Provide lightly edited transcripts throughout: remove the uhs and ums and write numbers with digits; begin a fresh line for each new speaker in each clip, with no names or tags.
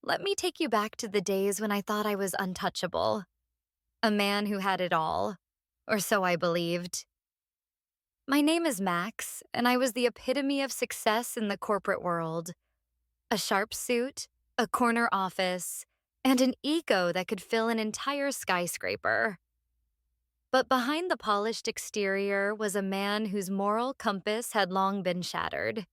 Let me take you back to the days when I thought I was untouchable. A man who had it all. Or so I believed. My name is Max, and I was the epitome of success in the corporate world. A sharp suit, a corner office, and an ego that could fill an entire skyscraper. But behind the polished exterior was a man whose moral compass had long been shattered.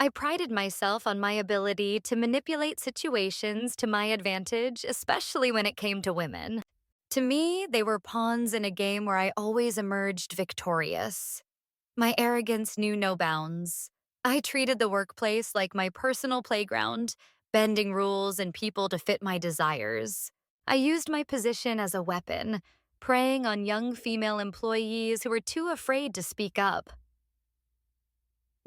I prided myself on my ability to manipulate situations to my advantage, especially when it came to women. To me, they were pawns in a game where I always emerged victorious. My arrogance knew no bounds. I treated the workplace like my personal playground, bending rules and people to fit my desires. I used my position as a weapon, preying on young female employees who were too afraid to speak up.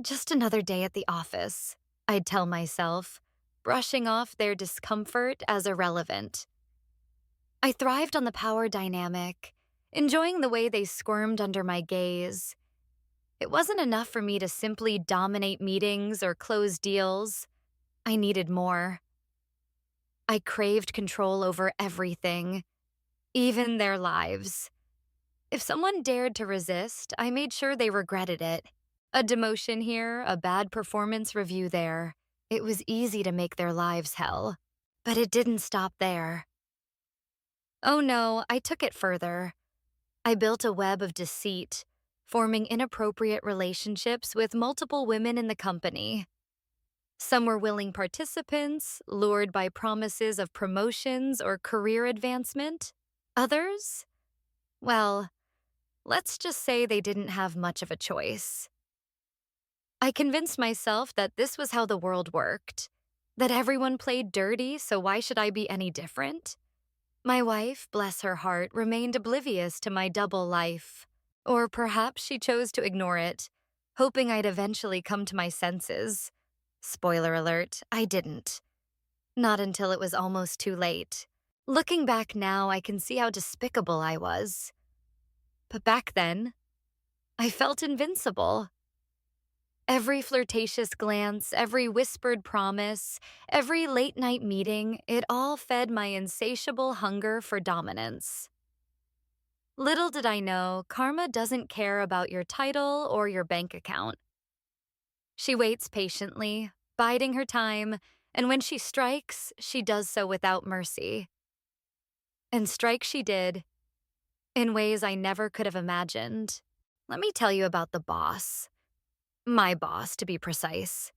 Just another day at the office, I'd tell myself, brushing off their discomfort as irrelevant. I thrived on the power dynamic, enjoying the way they squirmed under my gaze. It wasn't enough for me to simply dominate meetings or close deals. I needed more. I craved control over everything, even their lives. If someone dared to resist, I made sure they regretted it. A demotion here, a bad performance review there. It was easy to make their lives hell. But it didn't stop there. Oh no, I took it further. I built a web of deceit, forming inappropriate relationships with multiple women in the company. Some were willing participants, lured by promises of promotions or career advancement. Others? Well, let's just say they didn't have much of a choice. I convinced myself that this was how the world worked, that everyone played dirty, so why should I be any different? My wife, bless her heart, remained oblivious to my double life. Or perhaps she chose to ignore it, hoping I'd eventually come to my senses. Spoiler alert, I didn't. Not until it was almost too late. Looking back now, I can see how despicable I was. But back then, I felt invincible. Every flirtatious glance, every whispered promise, every late-night meeting, it all fed my insatiable hunger for dominance. Little did I know, karma doesn't care about your title or your bank account. She waits patiently, biding her time, and when she strikes, she does so without mercy. And strike she did, in ways I never could have imagined. Let me tell you about the boss. My boss, to be precise.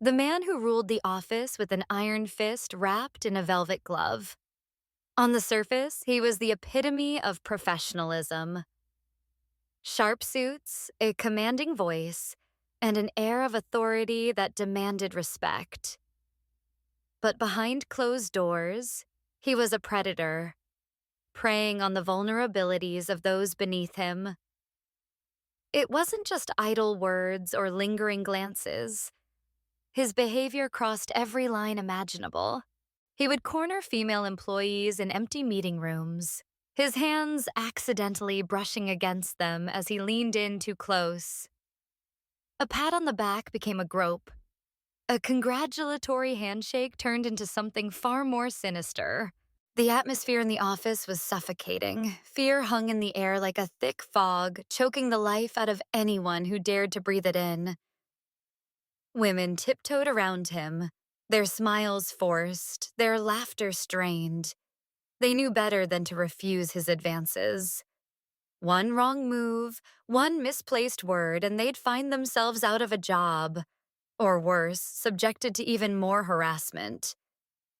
The man who ruled the office with an iron fist wrapped in a velvet glove. On the surface, he was the epitome of professionalism. Sharp suits, a commanding voice, and an air of authority that demanded respect. But behind closed doors, he was a predator, preying on the vulnerabilities of those beneath him. It wasn't just idle words or lingering glances. His behavior crossed every line imaginable. He would corner female employees in empty meeting rooms, his hands accidentally brushing against them as he leaned in too close. A pat on the back became a grope. A congratulatory handshake turned into something far more sinister. The atmosphere in the office was suffocating. Fear hung in the air like a thick fog, choking the life out of anyone who dared to breathe it in. Women tiptoed around him, their smiles forced, their laughter strained. They knew better than to refuse his advances. One wrong move, one misplaced word, and they'd find themselves out of a job. Or worse, subjected to even more harassment.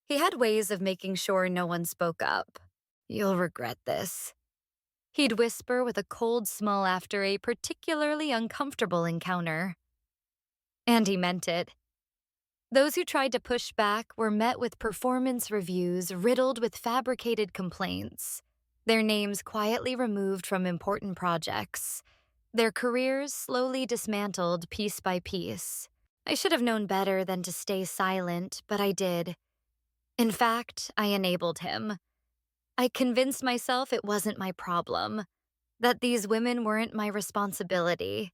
He had ways of making sure no one spoke up. "You'll regret this," he'd whisper with a cold smile after a particularly uncomfortable encounter. And he meant it. Those who tried to push back were met with performance reviews riddled with fabricated complaints, their names quietly removed from important projects, their careers slowly dismantled piece by piece. I should have known better than to stay silent, but I did. In fact, I enabled him. I convinced myself it wasn't my problem, that these women weren't my responsibility.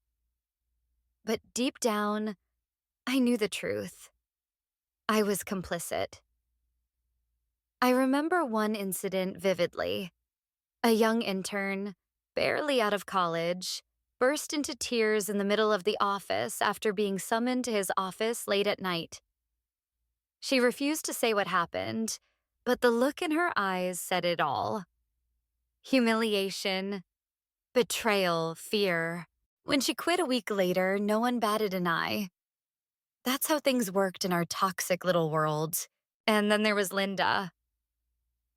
But deep down, I knew the truth. I was complicit. I remember one incident vividly. A young intern, barely out of college, burst into tears in the middle of the office after being summoned to his office late at night. She refused to say what happened, but the look in her eyes said it all. Humiliation, betrayal, fear. When she quit a week later, no one batted an eye. That's how things worked in our toxic little world. And then there was Linda.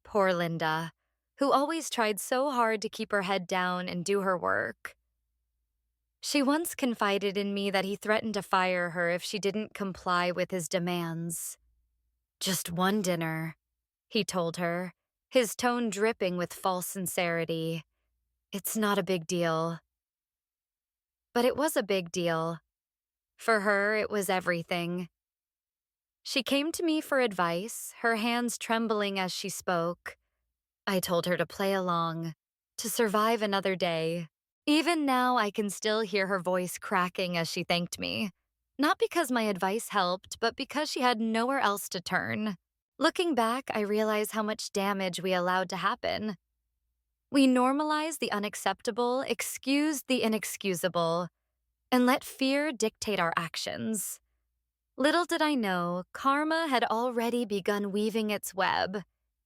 Poor Linda, who always tried so hard to keep her head down and do her work. She once confided in me that he threatened to fire her if she didn't comply with his demands. Just one dinner, he told her, his tone dripping with false sincerity. It's not a big deal. But it was a big deal. For her, it was everything. She came to me for advice, her hands trembling as she spoke. I told her to play along, to survive another day. Even now, I can still hear her voice cracking as she thanked me. Not because my advice helped, but because she had nowhere else to turn. Looking back, I realize how much damage we allowed to happen. We normalized the unacceptable, excused the inexcusable, and let fear dictate our actions. Little did I know, karma had already begun weaving its web,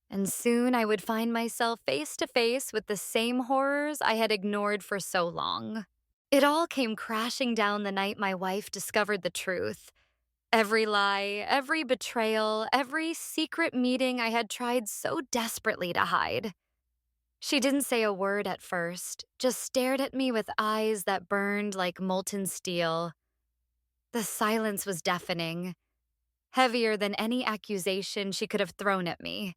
and soon I would find myself face to face with the same horrors I had ignored for so long. It all came crashing down the night my wife discovered the truth. Every lie, every betrayal, every secret meeting I had tried so desperately to hide. She didn't say a word at first, just stared at me with eyes that burned like molten steel. The silence was deafening, heavier than any accusation she could have thrown at me.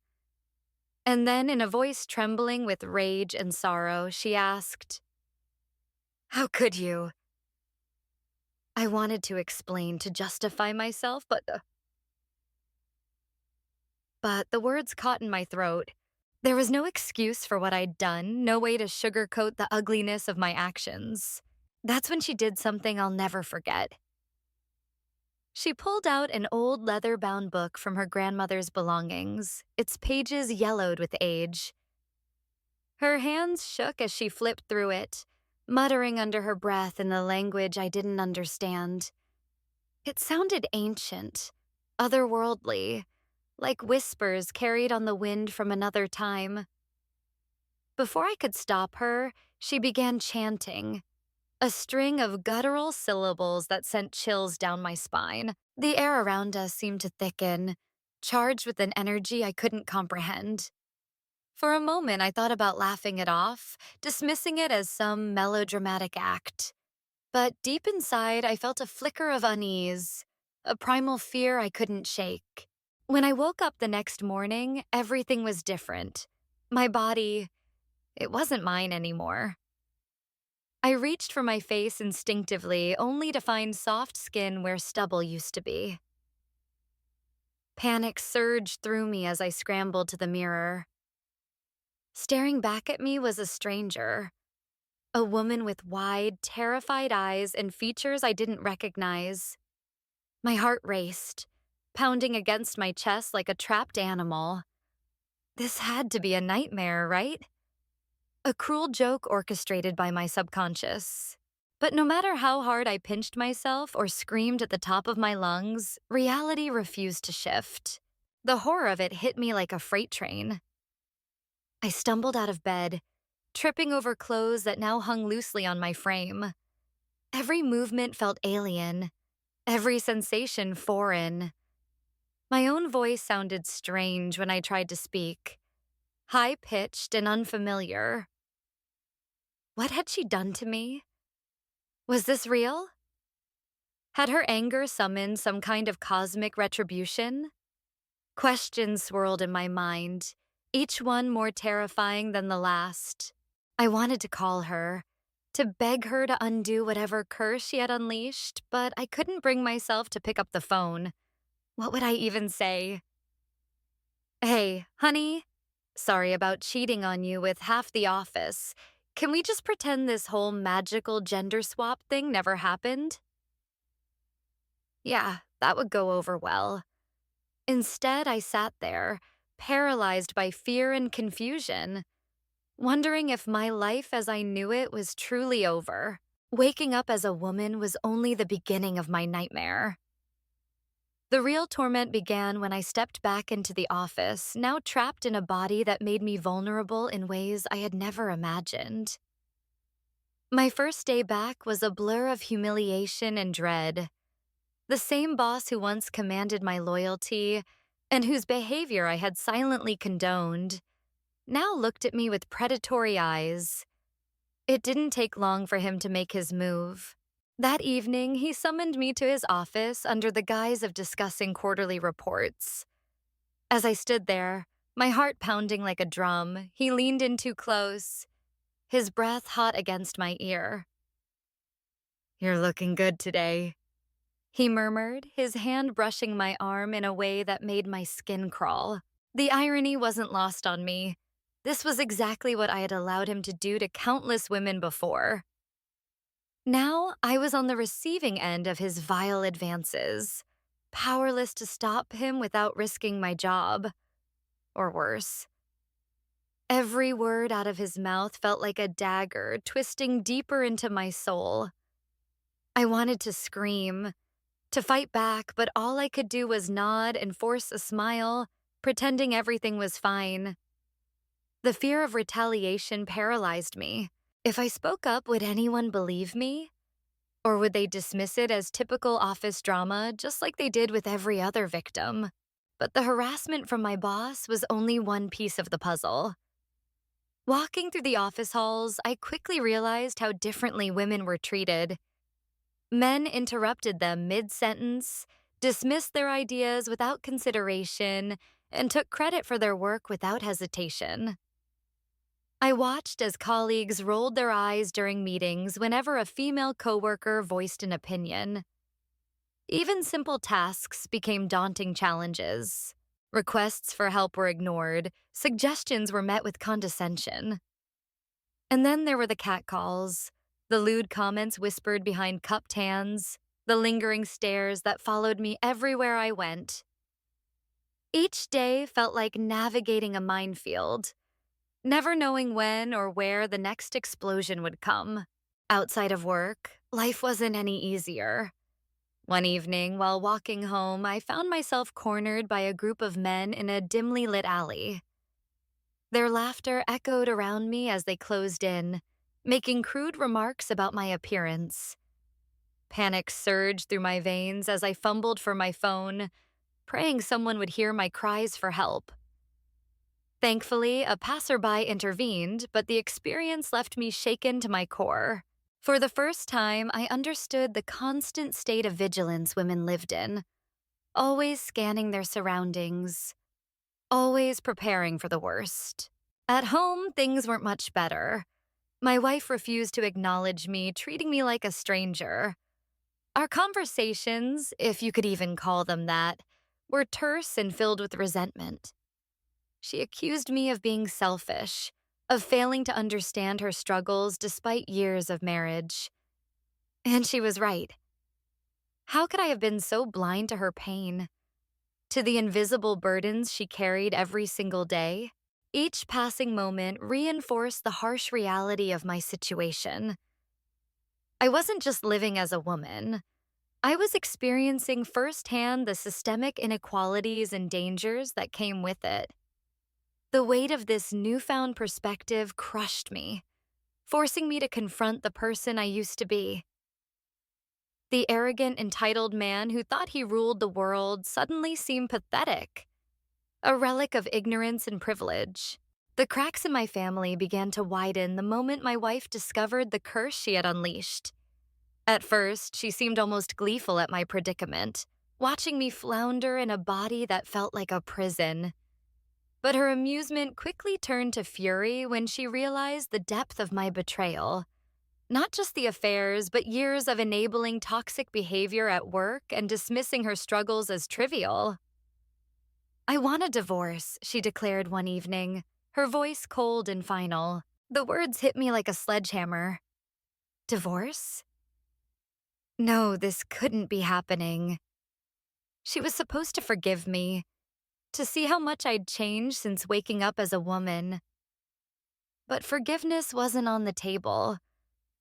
And then, in a voice trembling with rage and sorrow, she asked, "How could you?" I wanted to explain, to justify myself, but the words caught in my throat. There was no excuse for what I'd done, no way to sugarcoat the ugliness of my actions. That's when she did something I'll never forget. She pulled out an old leather-bound book from her grandmother's belongings, its pages yellowed with age. Her hands shook as she flipped through it, muttering under her breath in the language I didn't understand. It sounded ancient, otherworldly, like whispers carried on the wind from another time. Before I could stop her, she began chanting, a string of guttural syllables that sent chills down my spine. The air around us seemed to thicken, charged with an energy I couldn't comprehend. For a moment, I thought about laughing it off, dismissing it as some melodramatic act. But deep inside, I felt a flicker of unease, a primal fear I couldn't shake. When I woke up the next morning, everything was different. My body, it wasn't mine anymore. I reached for my face instinctively, only to find soft skin where stubble used to be. Panic surged through me as I scrambled to the mirror. Staring back at me was a stranger, a woman with wide, terrified eyes and features I didn't recognize. My heart raced, pounding against my chest like a trapped animal. This had to be a nightmare, right? A cruel joke orchestrated by my subconscious. But no matter how hard I pinched myself or screamed at the top of my lungs, reality refused to shift. The horror of it hit me like a freight train. I stumbled out of bed, tripping over clothes that now hung loosely on my frame. Every movement felt alien, every sensation foreign. My own voice sounded strange when I tried to speak, high-pitched and unfamiliar. What had she done to me? Was this real? Had her anger summoned some kind of cosmic retribution? Questions swirled in my mind, each one more terrifying than the last. I wanted to call her, to beg her to undo whatever curse she had unleashed, but I couldn't bring myself to pick up the phone. What would I even say? "Hey, honey, sorry about cheating on you with half the office. Can we just pretend this whole magical gender swap thing never happened?" Yeah, that would go over well. Instead, I sat there, paralyzed by fear and confusion, wondering if my life as I knew it was truly over. Waking up as a woman was only the beginning of my nightmare. The real torment began when I stepped back into the office, now trapped in a body that made me vulnerable in ways I had never imagined. My first day back was a blur of humiliation and dread. The same boss who once commanded my loyalty and whose behavior I had silently condoned now looked at me with predatory eyes. It didn't take long for him to make his move. That evening, he summoned me to his office under the guise of discussing quarterly reports. As I stood there, my heart pounding like a drum, he leaned in too close, his breath hot against my ear. "You're looking good today," he murmured, his hand brushing my arm in a way that made my skin crawl. The irony wasn't lost on me. This was exactly what I had allowed him to do to countless women before. Now I was on the receiving end of his vile advances, powerless to stop him without risking my job. Or worse. Every word out of his mouth felt like a dagger, twisting deeper into my soul. I wanted to scream, to fight back, but all I could do was nod and force a smile, pretending everything was fine. The fear of retaliation paralyzed me. If I spoke up, would anyone believe me? Or would they dismiss it as typical office drama, just like they did with every other victim? But the harassment from my boss was only one piece of the puzzle. Walking through the office halls, I quickly realized how differently women were treated. Men interrupted them mid-sentence, dismissed their ideas without consideration, and took credit for their work without hesitation. I watched as colleagues rolled their eyes during meetings whenever a female coworker voiced an opinion. Even simple tasks became daunting challenges. Requests for help were ignored, suggestions were met with condescension. And then there were the catcalls, the lewd comments whispered behind cupped hands, the lingering stares that followed me everywhere I went. Each day felt like navigating a minefield, never knowing when or where the next explosion would come. Outside of work, life wasn't any easier. One evening, while walking home, I found myself cornered by a group of men in a dimly lit alley. Their laughter echoed around me as they closed in, making crude remarks about my appearance. Panic surged through my veins as I fumbled for my phone, praying someone would hear my cries for help. Thankfully, a passerby intervened, but the experience left me shaken to my core. For the first time, I understood the constant state of vigilance women lived in, always scanning their surroundings, always preparing for the worst. At home, things weren't much better. My wife refused to acknowledge me, treating me like a stranger. Our conversations, if you could even call them that, were terse and filled with resentment. She accused me of being selfish, of failing to understand her struggles despite years of marriage. And she was right. How could I have been so blind to her pain, to the invisible burdens she carried every single day? Each passing moment reinforced the harsh reality of my situation. I wasn't just living as a woman. I was experiencing firsthand the systemic inequalities and dangers that came with it. The weight of this newfound perspective crushed me, forcing me to confront the person I used to be. The arrogant, entitled man who thought he ruled the world suddenly seemed pathetic, a relic of ignorance and privilege. The cracks in my family began to widen the moment my wife discovered the curse she had unleashed. At first, she seemed almost gleeful at my predicament, watching me flounder in a body that felt like a prison. But her amusement quickly turned to fury when she realized the depth of my betrayal. Not just the affairs, but years of enabling toxic behavior at work and dismissing her struggles as trivial. "I want a divorce," she declared one evening, her voice cold and final. The words hit me like a sledgehammer. Divorce? No, this couldn't be happening. She was supposed to forgive me, to see how much I'd changed since waking up as a woman. But forgiveness wasn't on the table,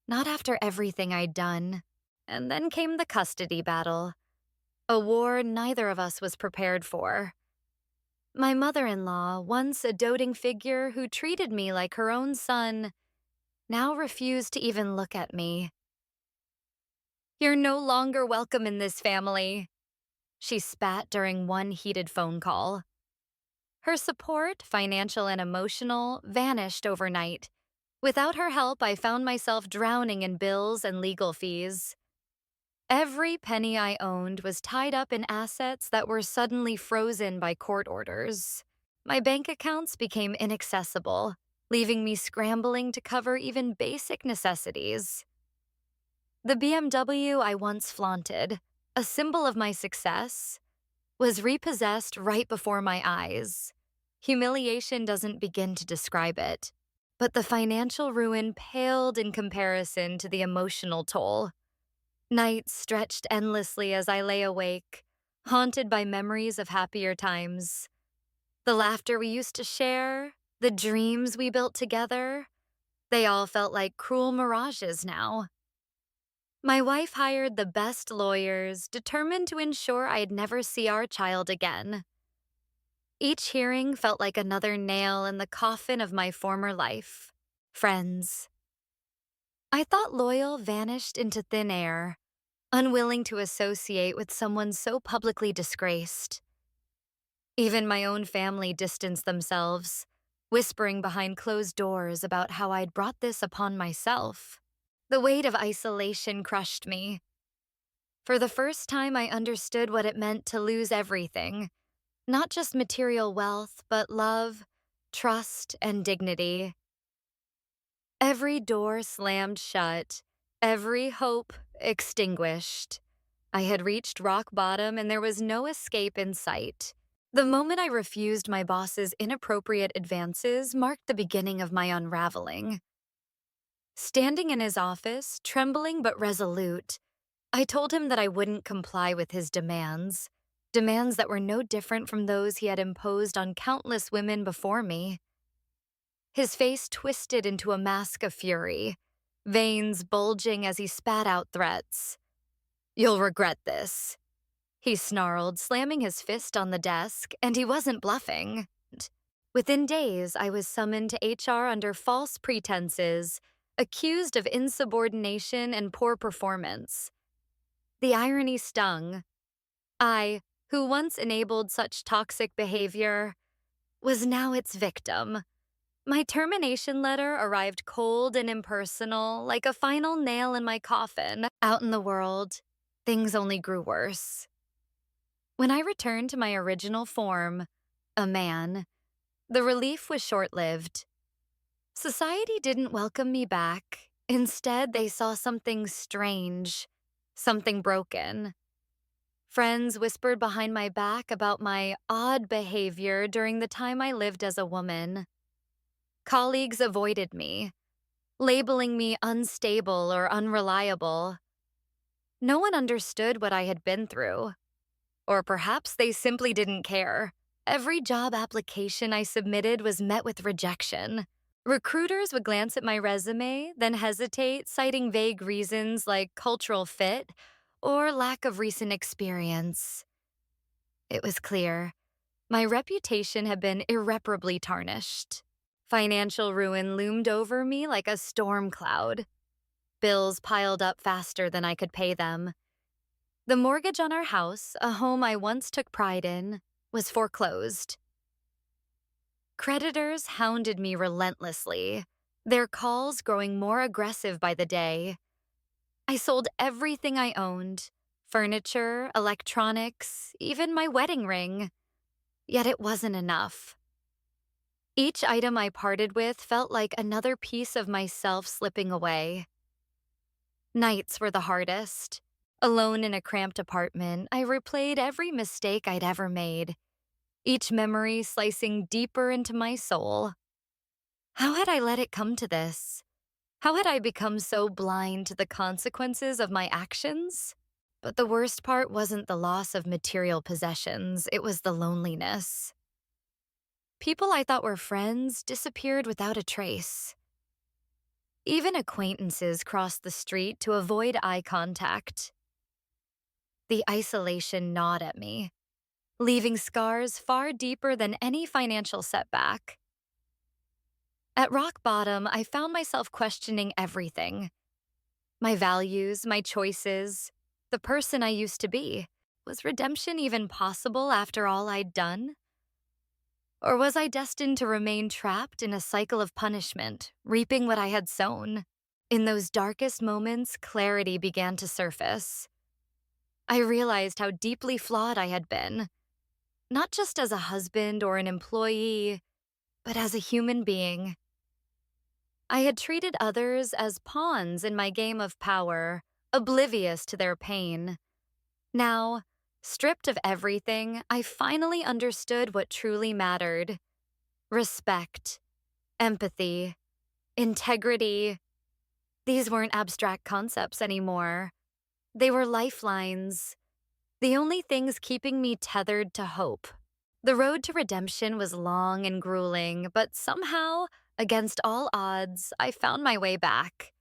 not after everything I'd done. And then came the custody battle, a war neither of us was prepared for. My mother-in-law, once a doting figure who treated me like her own son, now refused to even look at me. "You're no longer welcome in this family," she spat during one heated phone call. Her support, financial and emotional, vanished overnight. Without her help, I found myself drowning in bills and legal fees. Every penny I owned was tied up in assets that were suddenly frozen by court orders. My bank accounts became inaccessible, leaving me scrambling to cover even basic necessities. The BMW I once flaunted, a symbol of my success, was repossessed right before my eyes. Humiliation doesn't begin to describe it, but the financial ruin paled in comparison to the emotional toll. Nights stretched endlessly as I lay awake, haunted by memories of happier times. The laughter we used to share, the dreams we built together, they all felt like cruel mirages now. My wife hired the best lawyers, determined to ensure I'd never see our child again. Each hearing felt like another nail in the coffin of my former life. Friends. I thought loyal vanished into thin air, unwilling to associate with someone so publicly disgraced. Even my own family distanced themselves, whispering behind closed doors about how I'd brought this upon myself. The weight of isolation crushed me. For the first time, I understood what it meant to lose everything, not just material wealth, but love, trust, and dignity. Every door slammed shut, every hope extinguished. I had reached rock bottom and there was no escape in sight. The moment I refused my boss's inappropriate advances marked the beginning of my unraveling. Standing in his office, trembling but resolute, I told him that I wouldn't comply with his demands that were no different from those he had imposed on countless women before me. His face twisted into a mask of fury, veins bulging as he spat out threats. "You'll regret this," he snarled, slamming his fist on the desk, and he wasn't bluffing. Within days, I was summoned to HR under false pretenses, accused of insubordination and poor performance. The irony stung. I, who once enabled such toxic behavior, was now its victim. My termination letter arrived cold and impersonal, like a final nail in my coffin. Out in the world, things only grew worse. When I returned to my original form, a man, the relief was short-lived. Society didn't welcome me back. Instead, they saw something strange, something broken. Friends whispered behind my back about my odd behavior during the time I lived as a woman. Colleagues avoided me, labeling me unstable or unreliable. No one understood what I had been through. Or perhaps they simply didn't care. Every job application I submitted was met with rejection. Recruiters would glance at my resume, then hesitate, citing vague reasons like cultural fit or lack of recent experience. It was clear. My reputation had been irreparably tarnished. Financial ruin loomed over me like a storm cloud. Bills piled up faster than I could pay them. The mortgage on our house, a home I once took pride in, was foreclosed. Creditors hounded me relentlessly, their calls growing more aggressive by the day. I sold everything I owned, furniture, electronics, even my wedding ring. Yet it wasn't enough. Each item I parted with felt like another piece of myself slipping away. Nights were the hardest. Alone in a cramped apartment, I replayed every mistake I'd ever made, each memory slicing deeper into my soul. How had I let it come to this? How had I become so blind to the consequences of my actions? But the worst part wasn't the loss of material possessions, it was the loneliness. People I thought were friends disappeared without a trace. Even acquaintances crossed the street to avoid eye contact. The isolation gnawed at me, leaving scars far deeper than any financial setback. At rock bottom, I found myself questioning everything: my values, my choices, the person I used to be. Was redemption even possible after all I'd done? Or was I destined to remain trapped in a cycle of punishment, reaping what I had sown? In those darkest moments, clarity began to surface. I realized how deeply flawed I had been, not just as a husband or an employee, but as a human being. I had treated others as pawns in my game of power, oblivious to their pain. Now, stripped of everything, I finally understood what truly mattered: respect, empathy, integrity. These weren't abstract concepts anymore. They were lifelines, the only things keeping me tethered to hope. The road to redemption was long and grueling, but somehow, against all odds, I found my way back.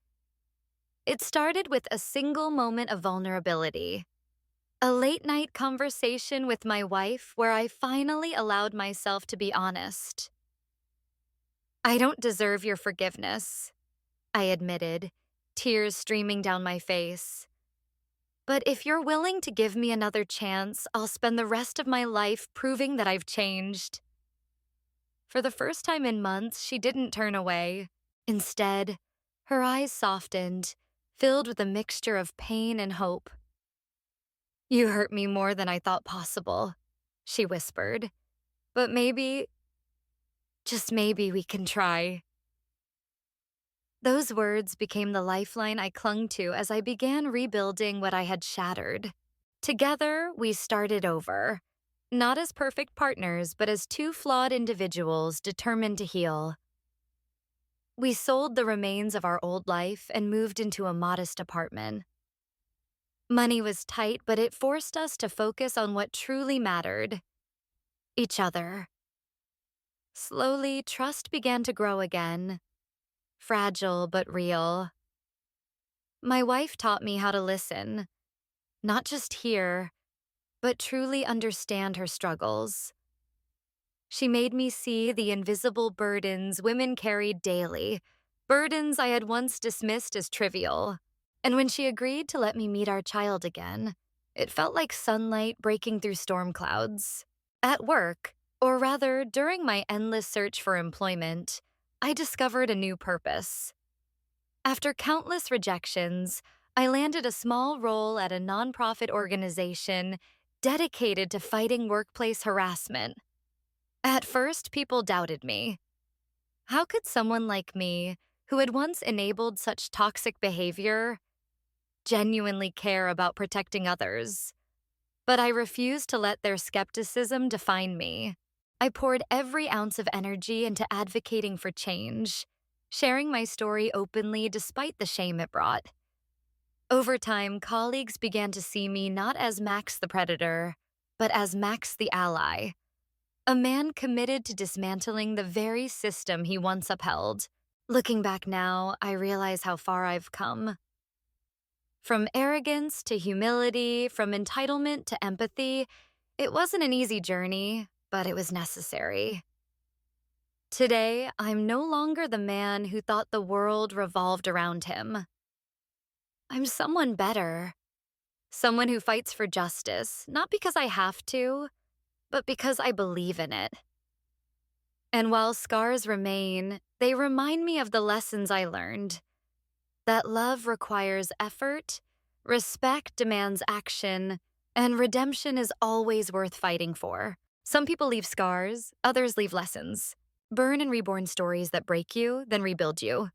It started with a single moment of vulnerability. A late-night conversation with my wife where I finally allowed myself to be honest. "I don't deserve your forgiveness," I admitted, tears streaming down my face. "But if you're willing to give me another chance, I'll spend the rest of my life proving that I've changed." For the first time in months, she didn't turn away. Instead, her eyes softened, filled with a mixture of pain and hope. "You hurt me more than I thought possible," she whispered. "But maybe, just maybe, we can try." Those words became the lifeline I clung to as I began rebuilding what I had shattered. Together, we started over, not as perfect partners, but as two flawed individuals determined to heal. We sold the remains of our old life and moved into a modest apartment. Money was tight, but it forced us to focus on what truly mattered: each other. Slowly, trust began to grow again, fragile but real. My wife taught me how to listen, not just hear, but truly understand her struggles. She made me see the invisible burdens women carried daily, burdens I had once dismissed as trivial. And when she agreed to let me meet our child again, it felt like sunlight breaking through storm clouds. At work, or rather during my endless search for employment, I discovered a new purpose. After countless rejections, I landed a small role at a nonprofit organization dedicated to fighting workplace harassment. At first, people doubted me. How could someone like me, who had once enabled such toxic behavior, genuinely care about protecting others? But I refused to let their skepticism define me. I poured every ounce of energy into advocating for change, sharing my story openly despite the shame it brought. Over time, colleagues began to see me not as Max the predator, but as Max the ally, a man committed to dismantling the very system he once upheld. Looking back now, I realize how far I've come. From arrogance to humility, from entitlement to empathy, it wasn't an easy journey, but it was necessary. Today, I'm no longer the man who thought the world revolved around him. I'm someone better. Someone who fights for justice, not because I have to, but because I believe in it. And while scars remain, they remind me of the lessons I learned: that love requires effort, respect demands action, and redemption is always worth fighting for. Some people leave scars, others leave lessons. Burn and reborn stories that break you, then rebuild you.